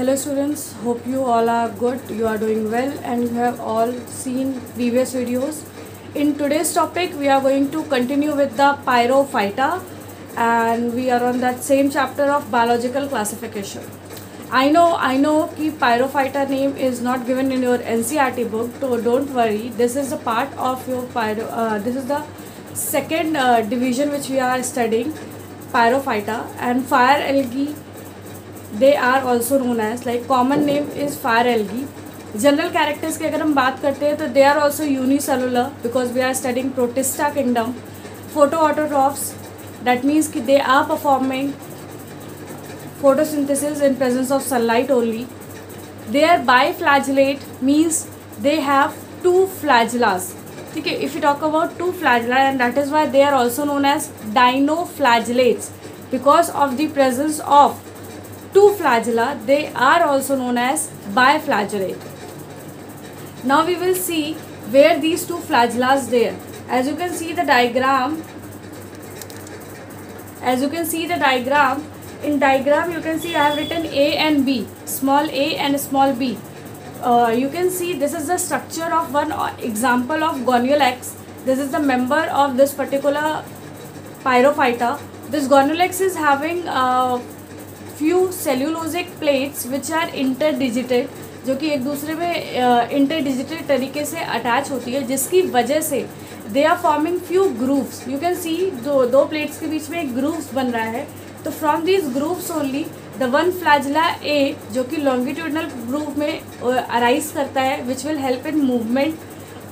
Hello students, hope you all are good, you are doing well and you have all seen previous videos. In today's topic we are going to continue with the Pyrophyta and we are on that same chapter of biological classification. I know कि Pyrophyta name is not given in your NCERT book, so don't worry, this is a part of your this is the second division which we are studying, Pyrophyta, and fire algae. They are also known as, like common name is fire algae. General characters की अगर हम बात करते हैं तो they are also unicellular because we are studying Protista kingdom. Photoautotrophs, that means कि they are performing photosynthesis in presence of sunlight only. They are biflagellate, means they have two flagellas. ठीक है, if you talk about two flagella, and that is why they are also known as dinoflagellates, because of the presence of two flagella they are also known as biflagellate. Now we will see where these two flagellas there. As you can see the diagram, in diagram you can see I have written A and B, small a and small b. You can see this is the structure of one example of Goniolax. This is the member of this particular Pyrophyta. This Goniolax is having few cellulosic plates which are interdigited, जो कि एक दूसरे में interdigited तरीके से attach होती है, जिसकी वजह से they are forming few grooves. You can see दो प्लेट्स के बीच में एक grooves बन रहा है. तो from this grooves only the one flagella A, जो कि लॉन्गिट्यूडनल ग्रूव में अराइज करता है, which will help in movement,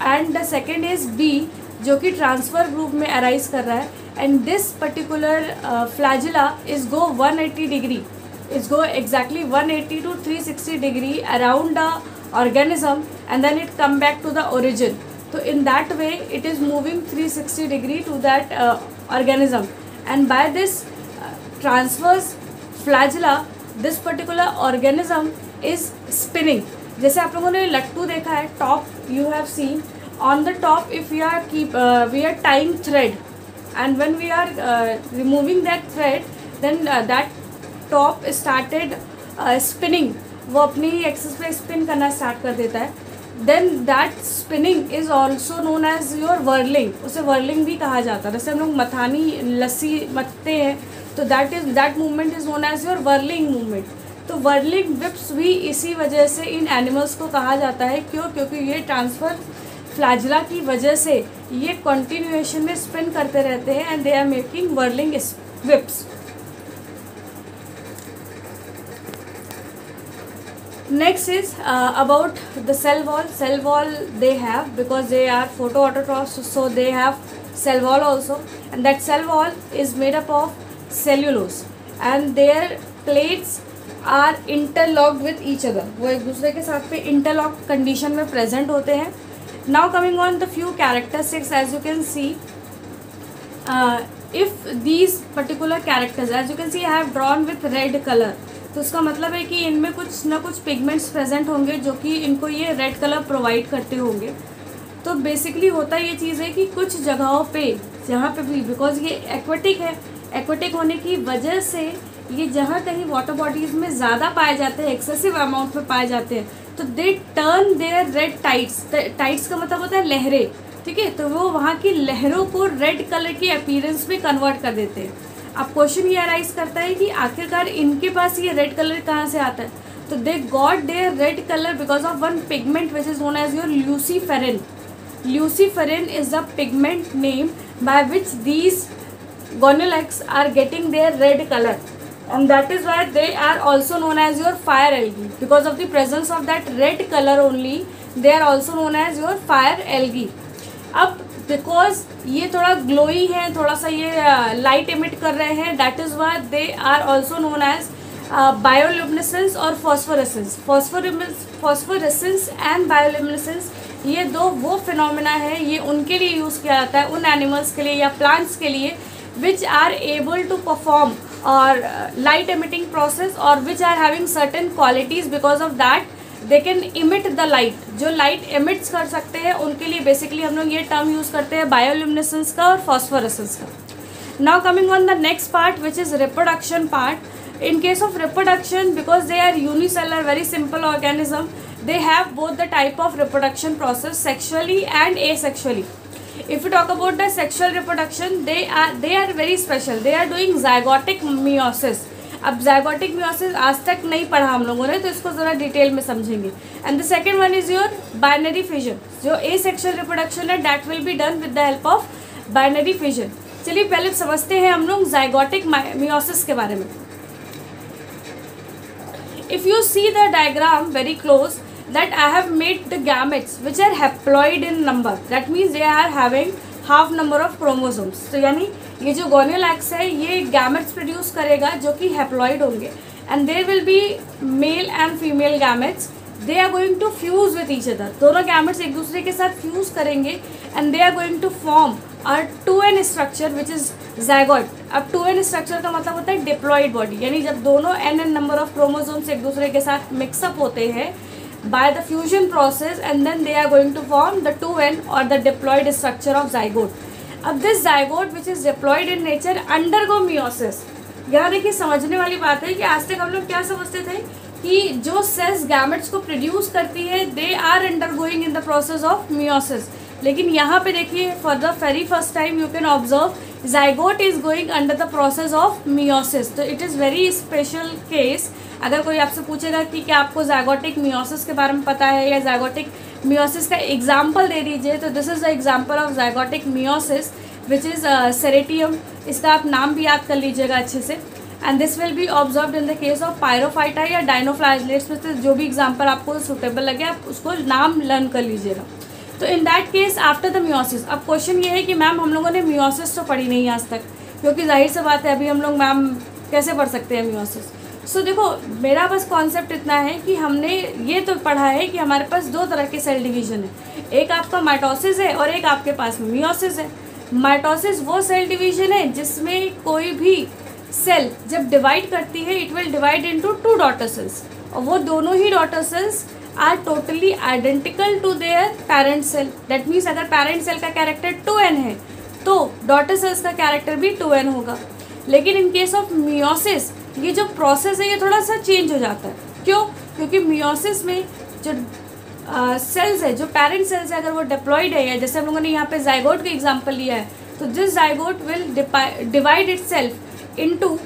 and the second is B, जो कि ट्रांसफर ग्रूव में अराइज कर रहा है. And this particular flagella is go 180 degree, is go exactly 180 to 360 degree around the organism and then it come back to the origin. तो in that way it is moving 360 degree to that organism, and by this transverse flagella this particular organism is spinning. जैसे आप लोगों ने लट्टू देखा है, top you have seen on the top if we are tying thread, and when we are removing that thread then that top started spinning. वो अपनी axis पे स्पिन करना स्टार्ट कर देता है. Then that spinning is also known as your whirling. उसे whirling भी कहा जाता है. जैसे हम लोग मथानी लस्सी मथते हैं तो that movement is known as your whirling movement. तो वर्लिंग विप्स भी इसी वजह से इन एनिमल्स को कहा जाता है. क्योंकि ये ट्रांसफर फ्लैजिला की वजह से ये कंटिन्यूएशन में स्पिन करते रहते हैं and they are making whirling whips. Next is about the cell wall. Cell wall they have because they are photoautotrophs, so they have cell wall also, and that cell wall is made up of cellulose and their plates are interlocked with each other. वो एक दूसरे के साथ पे interlocked condition में present होते हैं. Now coming on the few characteristics, as you can see, if these particular characters, as you can see I have drawn with red color, तो उसका मतलब है कि इनमें कुछ ना कुछ पिगमेंट्स प्रेजेंट होंगे जो कि इनको ये रेड कलर प्रोवाइड करते होंगे. तो बेसिकली होता ये चीज़ है कि कुछ जगहों पे जहाँ पे भी, बिकॉज ये एक्वेटिक है, एक्वेटिक होने की वजह से ये जहाँ कहीं वाटर बॉडीज़ में ज़्यादा पाए जाते हैं, एक्सेसिव अमाउंट में पाए जाते हैं, तो they turn their red tides. Tides का मतलब होता है लहरें. ठीक है, तो वो वहाँ की लहरों को रेड कलर की अपीयरेंस में कन्वर्ट कर देते हैं. अब क्वेश्चन ये अराइज करता है कि आखिरकार इनके पास ये रेड कलर कहाँ से आता है. तो they got their red colour because of one pigment which is known as your luciferin. Luciferin is the pigment name by which these Gonyaulax are getting their red colour, and that is why they are also known as your fire algae. Because of the presence of that red color only they are also known as your fire algae. अब because ये थोड़ा glowy है, थोड़ा सा ये light emit कर रहे हैं, that is why they are also known as bioluminescence और फॉस्फोरेसेंस. फॉस्फोरेसेंस एंड बायोल्यूमिनेसेंस ये दो वो फिनोमिना है, ये उनके लिए यूज़ किया जाता है, उन एनिमल्स के लिए या प्लांट्स के लिए which are able to perform और लाइट एमिटिंग प्रोसेस और which are having certain qualities. Because of that they can emit the light. जो लाइट एमिट्स कर सकते हैं उनके लिए बेसिकली हम लोग ये टर्म यूज़ करते हैं बायोल्यूमिनेसेंस का और फॉस्फोरेसेंस का. Now coming on the next part which is reproduction part. In case of reproduction, because they are unicellular, very simple organism, they have both the type of reproduction process, sexually and asexually. If you talk about the sexual reproduction, they are very special. They are doing zygotic meiosis. अब zygotic meiosis आज तक नहीं पढ़ा हम लोगों ने, तो इसको ज़रा डिटेल में समझेंगे. And the second one is your binary fission. जो asexual reproduction है, that will be done with the help of binary fission. चलिए पहले समझते हैं हम लोग zygotic meiosis के बारे में. If you see the diagram very close, that I have made the gametes which are haploid in number. That means they are having half number of chromosomes. तो यानी ये जो गोनियल एक्स है ये गैमेट्स प्रोड्यूस करेगा जो कि हैप्लॉइड होंगे. And there will be male and female gametes. They are going to fuse with each other. दोनों गैमेट्स एक दूसरे के साथ फ्यूज करेंगे and they are going to form a 2n structure which is zygote. अब 2n structure का मतलब होता है डिप्लॉइड बॉडी. यानी जब दोनों n नंबर ऑफ क्रोमोसोम्स एक दूसरे के साथ मिक्सअप होते हैं by the fusion process, and then they are going to form the 2n or the diploid structure of zygote. अब this zygote which is diploid in nature undergo meiosis. यहाँ देखिए समझने वाली बात है कि आज तक हम लोग क्या समझते थे कि जो सेल्स गैमेट्स को प्रोड्यूस करती है they are undergoing in the process of meiosis. लेकिन यहाँ पे देखिए for the very first time you can observe zygote is going under the process of meiosis. तो it is very special case. अगर कोई आपसे पूछेगा कि क्या आपको zygotic meiosis के बारे में पता है या zygotic meiosis का एग्जाम्पल दे दीजिए, तो this is the example of zygotic meiosis which is Ceratium. इसका आप नाम भी याद कर लीजिएगा अच्छे से. And this will be observe in the case of Pyrophyta या डाइनोफ्लैजेलेट्स में से जो भी एग्जाम्पल आपको सुटेबल लगे आप उसको नाम लर्न कर लीजिएगा. तो in that case after the meiosis. अब क्वेश्चन ये है कि मैम हम लोगों ने meiosis तो पढ़ी नहीं आज तक, क्योंकि जाहिर सी बात है अभी हम लोग मैम कैसे पढ़ सकते हैं meiosis. सो देखो मेरा बस कॉन्सेप्ट इतना है कि हमने ये तो पढ़ा है कि हमारे पास दो तरह के सेल डिवीजन है. एक आपका माइटोसिस है और एक आपके पास meiosis है. माइटोसिस वो सेल डिवीजन है जिसमें कोई भी सेल जब डिवाइड करती है it will divide into 2 daughter cells, और वो दोनों ही daughter cells are totally identical to their parent cell. That means अगर पेरेंट सेल का कैरेक्टर 2n है तो डॉटर सेल्स का कैरेक्टर भी 2n होगा. लेकिन इन केस ऑफ meiosis ये जो प्रोसेस है ये थोड़ा सा चेंज हो जाता है. क्यों? क्योंकि meiosis में जो सेल्स है, जो पेरेंट सेल्स है, अगर वो डिप्लॉइड है या जैसे हम लोगों ने यहाँ पे ज़ाइगोट का एग्जांपल लिया है, तो this zygote will divide itself into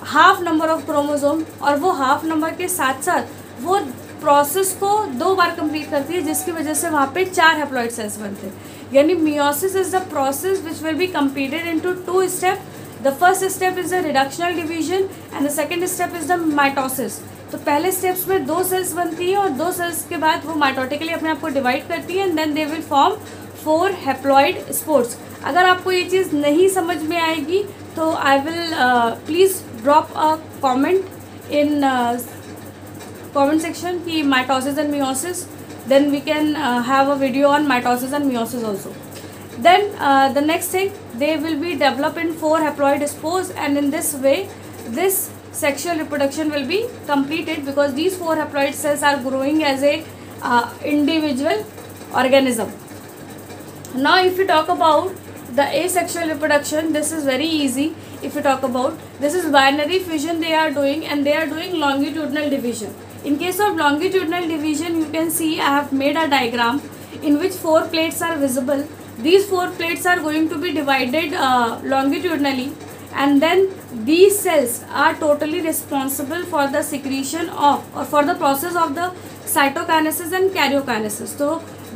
half number of chromosome, और वो हाफ नंबर के साथ साथ वो प्रोसेस को 2 बार कंप्लीट करती है, जिसकी वजह से वहाँ पे 4 हैप्लॉइड सेल्स बनते हैं. यानी meiosis is the process which will be completed into 2 step. The first step is the reductional division and the second step is the mitosis. तो पहले स्टेप्स में 2 सेल्स बनती है और 2 सेल्स के बाद वो माइटोटिकली अपने आप को डिवाइड करती है and then they will form 4 haploid spores. अगर आपको ये चीज़ नहीं समझ में आएगी तो I will please drop a comment in comment section कि mitosis and meiosis, then we can have a video on mitosis and meiosis also. Then the next thing, they will be developed in 4 haploid spores, and in this way this sexual reproduction will be completed because these 4 haploid cells are growing as a individual organism. Now if you talk about the asexual reproduction, this is very easy. If you talk about this is binary fission they are doing, and they are doing longitudinal division. In case of longitudinal division, you can see I have made a diagram in which 4 plates are visible. These 4 plates are going to be divided longitudinally, and then these cells are totally responsible for the secretion of or for the process of the cytokinesis and karyokinesis. So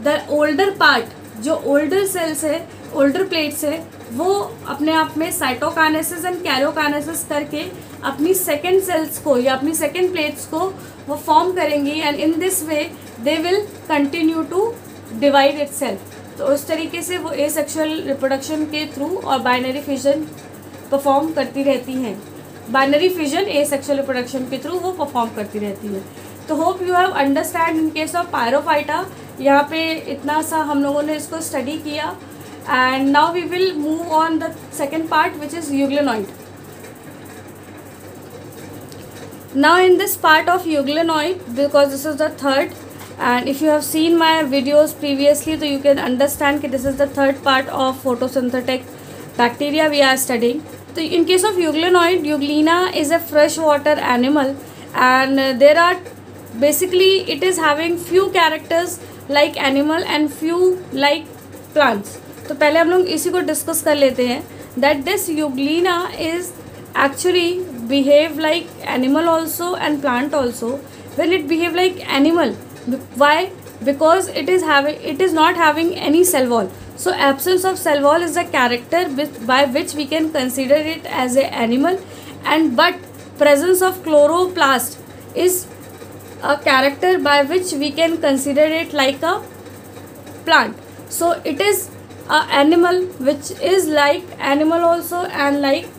the older part, जो older cells है, older plates है, वो अपने आप में cytokinesis and karyokinesis करके अपनी second sales को या अपनी सेकेंड प्लेट्स को वो फॉर्म करेंगी, and in this way they will continue to divide itself. तो उस तरीके से वो एसेक्सुअल रिप्रोडक्शन के थ्रू और बाइनरी फिजन परफॉर्म करती रहती हैं. बाइनरी फिजन एसेक्सुअल रिप्रोडक्शन के थ्रू वो परफॉर्म करती रहती है. तो hope you have understand. In case of Pyrophyta यहाँ पे इतना सा हम लोगों ने इसको स्टडी किया, and now we will move on the second part which is euglenoid. Now in this part of euglenoid, because this is the third, and if you have seen my videos previously so you can understand that this is the third part of photosynthetic bacteria we are studying. तो in case of euglenoid, euglena is a freshwater animal, and there are basically it is having few characters like animal and few like plants. तो पहले हम लोग इसी को discuss कर लेते हैं that this euglena is actually behave like animal also and plant also. When it behave like animal, why? Because it is not having any cell wall. So absence of cell wall is a character by which we can consider it as a animal, and but presence of chloroplast is a character by which we can consider it like a plant. So it is a animal which is like animal also and like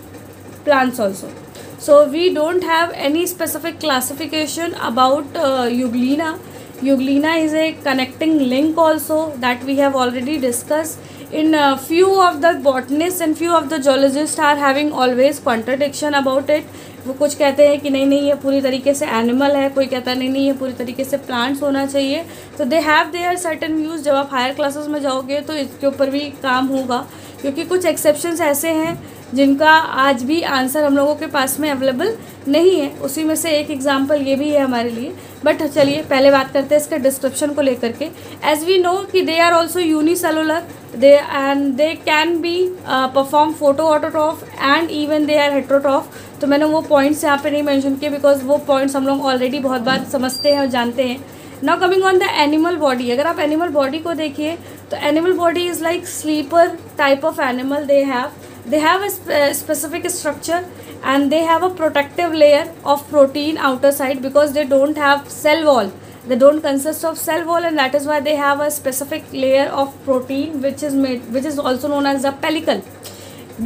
plants also. So we don't have any specific classification about euglena. Euglena is a connecting link also that we have already discussed. In few of the botanists and few of the zoologists are having always contradiction about it. वो कुछ कहते हैं कि नहीं ये पूरी तरीके से एनिमल है, कोई कहता नहीं ये पूरी तरीके से प्लांट्स होना चाहिए. तो they have their certain views. जब आप हायर क्लासेस में जाओगे तो इसके ऊपर भी काम होगा, क्योंकि कुछ एक्सेप्शंस ऐसे हैं जिनका आज भी आंसर हम लोगों के पास में अवेलेबल नहीं है. उसी में से एक एग्जांपल ये भी है हमारे लिए. बट चलिए पहले बात करते हैं इसके डिस्क्रिप्शन को लेकर के. एज वी नो कि they are also unicellular, they can be perform photoautotroph and even they are heterotroph. तो मैंने वो पॉइंट्स यहाँ पे नहीं मेंशन किए बिकॉज वो पॉइंट्स हम लोग ऑलरेडी बहुत बार समझते हैं और जानते हैं. Now coming on the animal body. अगर आप एनिमल बॉडी को देखिए तो animal body is like slipper type of animal. They have a specific structure and they have a protective layer of protein outer side because they don't have cell wall. They don't consist of cell wall, and that is why they have a specific layer of protein which is also known as the pellicle.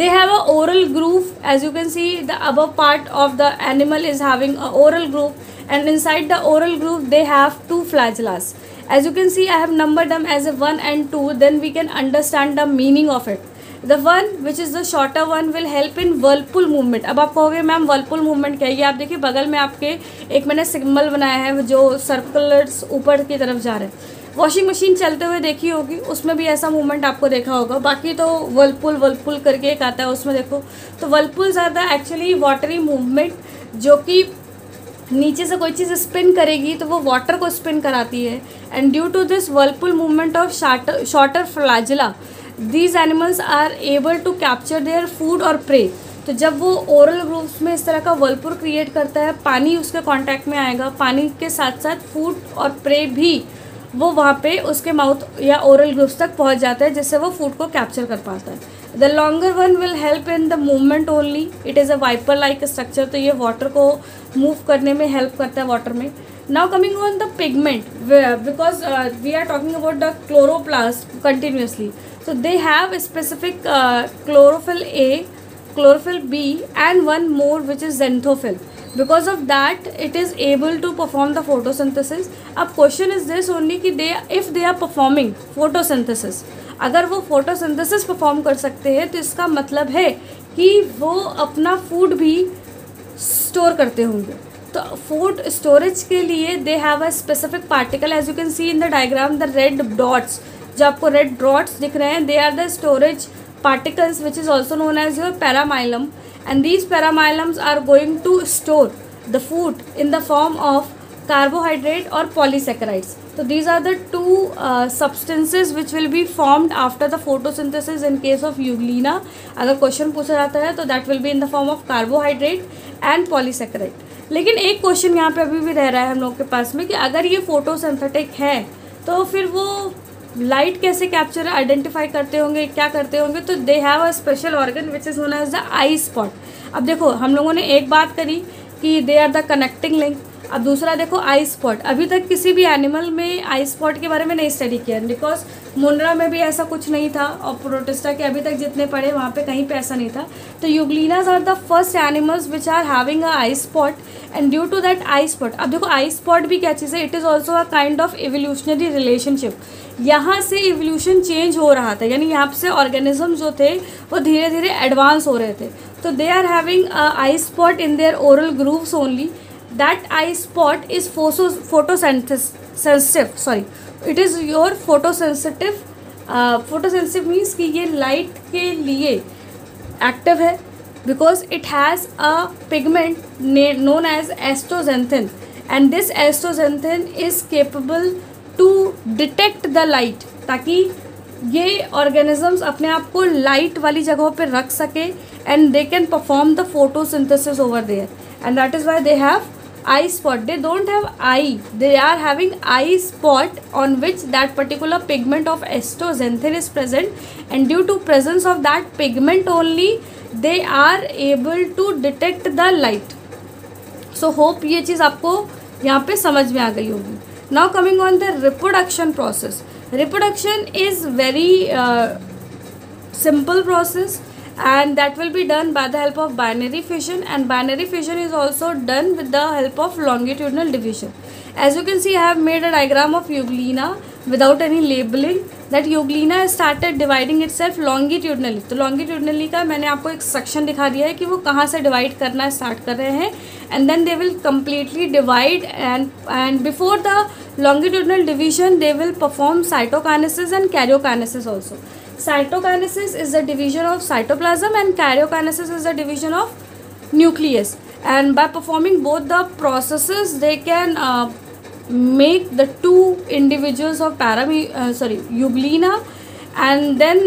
They have a oral groove. As you can see, the above part of the animal is having a oral groove, and inside the oral groove they have two flagellas. As you can see, I have numbered them as a 1 and 2. Then we can understand the meaning of it. The one which is the shorter one will help in whirlpool movement. अब आप कहोगे ma'am whirlpool movement क्या है? ये आप देखिए बगल में आपके एक मैंने सिग्नल बनाया है जो सर्कुलर्स ऊपर की तरफ जा रहे हैं. वॉशिंग मशीन चलते हुए देखी होगी, उसमें भी ऐसा मूवमेंट आपको देखा होगा. बाकी तो whirlpool करके एक आता है, उसमें देखो तो whirlpools are the actually watery movement जो कि नीचे से कोई चीज़ स्पिन करेगी तो वो वाटर को स्पिन कराती है. And due to this whirlpool movement of shorter flagella, these animals are able to capture their food और prey. तो जब वो ओरल ग्रूव्स में इस तरह का वर्लपुल क्रिएट करता है, पानी उसके कांटेक्ट में आएगा, पानी के साथ साथ फूड और प्रे भी वो वहाँ पे उसके माउथ या ओरल ग्रूव्स तक पहुँच जाता है, जिससे वो फूड को कैप्चर कर पाता है. The longer one will help in the movement only. It is a wiper like structure. तो ये वाटर को मूव करने में हेल्प करता है वाटर में. Now coming on the pigment, because we are talking about the chloroplast continuously. So they have a specific chlorophyll A, chlorophyll B and one more which is xanthophyll. Because of that it is able to perform the photosynthesis. अब question is this only कि if they are performing photosynthesis, अगर वो photosynthesis perform कर सकते हैं तो इसका मतलब है कि वो अपना food भी store करते होंगे. तो फूड स्टोरेज के लिए they have a specific particle. As you can see in the diagram the red dots, जो आपको रेड डॉट्स दिख रहे हैं, they are the storage particles which is also known as your paramylum. And these paramylums are going to store the food in the form of carbohydrate और polysaccharides. तो these are the two substances which will be formed after the photosynthesis in case of Euglena. अगर question पूछा जाता है तो that will be in the form of carbohydrate and polysaccharide. लेकिन एक question यहाँ पे अभी भी रह रहा है हम लोग के पास में कि अगर ये फोटोसिंथेटिक है तो फिर वो लाइट कैसे कैप्चर आइडेंटिफाई करते होंगे, क्या करते होंगे? तो they have a special organ which is known as the eye spot. अब देखो हम लोगों ने एक बात करी कि they are the connecting link. अब दूसरा देखो आई स्पॉट. अभी तक किसी भी एनिमल में आई स्पॉट के बारे में नहीं स्टडी किया बिकॉज मुंड्रा में भी ऐसा कुछ नहीं था और प्रोटिस्टा के अभी तक जितने पढ़े वहाँ पे कहीं पे ऐसा नहीं था. तो euglenas are the first animals which are having a eye spot. And due to that eye spot, अब देखो आई स्पॉट भी क्या चीज़ है? It is also a kind of evolutionary relationship. यहाँ से एवोल्यूशन चेंज हो रहा था, यानी यहाँ से ऑर्गेनिज्म जो थे वो धीरे धीरे एडवांस हो रहे थे. तो they are having a eye spot in their oral grooves only. That eye spot is photosensitive. Sorry, it is your photosensitive. Photosensitive means कि ये लाइट के लिए एक्टिव है. because it has a pigment known as astaxanthin, and this astaxanthin is capable to detect the light, ताकि ये organisms अपने आप को लाइट वाली जगहों पे रख सके and they can perform the photosynthesis over there, and that is why they have eye spot. They don't have eye, they are having eye spot on which that particular pigment of astaxanthin is present, and due to presence of that pigment only they are able to detect the light. So hope ये चीज़ आपको यहाँ पे समझ में आ गई होगी. Now coming on the reproduction process. Reproduction is very simple process, and that will be done by the help of binary fission, and binary fission is also done with the help of longitudinal division. As you can see, I have made a diagram of Euglena without any labeling. That Euglena started dividing itself longitudinally. तो longitudinally का मैंने आपको एक section दिखा दिया है कि वो कहाँ से divide करना start कर रहे हैं, and then they will completely divide, and before the longitudinal division they will perform cytokinesis and karyokinesis also. Cytokinesis is the division of cytoplasm and karyokinesis is the division of nucleus, and by performing both the processes they can make the two individuals of Euglena, and then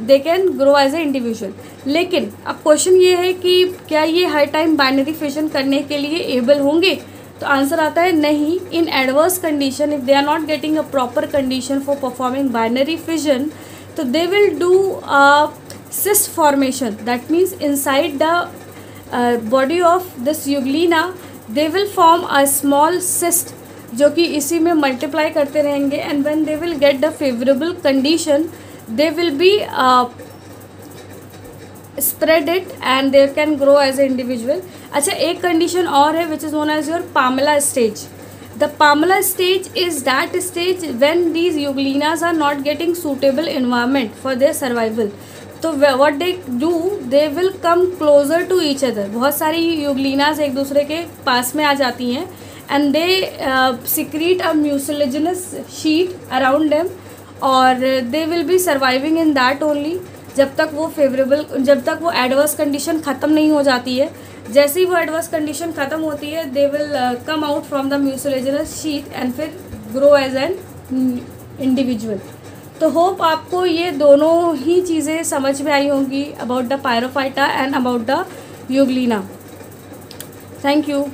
they can grow as an individual. लेकिन अब question ये है कि क्या ये हर time binary fission करने के लिए एबल होंगे? तो आंसर आता है नहीं. In adverse condition, if they are not getting a proper condition for performing binary fission, so they will do a cyst formation. That means inside the body of this Euglena they will form a small cyst जो कि इसी में multiply करते रहेंगे, and when they will get the favorable condition they will be spread it and they can grow as an individual. अच्छा, एक condition और है which is known as your Pamela stage. The Pamela stage is that stage when these Euglenas are not getting suitable environment for their survival. तो what they do, they will come closer to each other. बहुत सारी Euglenas एक दूसरे के पास में आ जाती हैं, and they secrete a mucilaginous sheet around them, और they will be surviving in that only जब तक वो एडवर्स कंडीशन ख़त्म नहीं हो जाती है. जैसे ही वो एडवर्स कंडीशन ख़त्म होती है they will come out from the mucilaginous sheet and फिर ग्रो एज एन इंडिविजुअल. तो होप आपको ये दोनों ही चीज़ें समझ में आई होंगी about the Pyrophyta and about the Euglena. Thank you.